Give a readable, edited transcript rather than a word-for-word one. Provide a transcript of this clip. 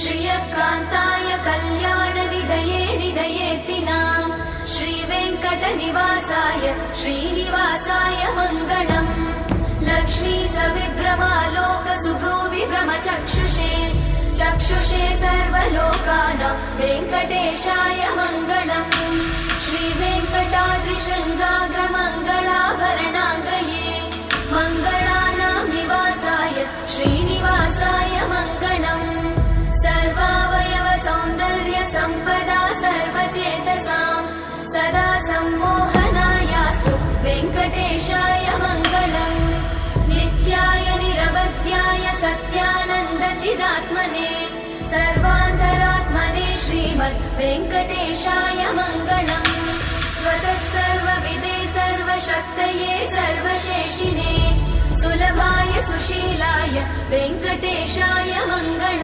श्रियकान्ताय कल्याणनिधये निधयेऽर्थिनाम् श्रीवेङ्कटनिवासाय श्रीनिवासाय मङ्गलम् लक्ष्मी सविभ्रमालोकसुभ्रूविभ्रमचक्षुषे चक्षुषे सर्वलोकानां वेङ्कटेशाय मङ्गलम् श्रीवेङ्कटाद्रिशृङ्गाग्रमङ्गलाभरणाङ्ग्रये मङ्गलानां निवासाय श्रीनिवासाय मङ्गलम् सर्वावयव सौन्दर्य सम्पदा सर्वचेतसां सदा सम्मोहनायास्तु वेङ्कटेशाय मङ्गलम् नित्याय निरवध्याय सत्यानन्दचिदात्मने सर्वान्तरात्मने श्रीमद् वेङ्कटेशाय मङ्गलम् स्वतः सर्वविदे सर्वशक्तये सर्वशेषिने सुलभाय सुशीलाय वेङ्कटेशाय मङ्गलम्।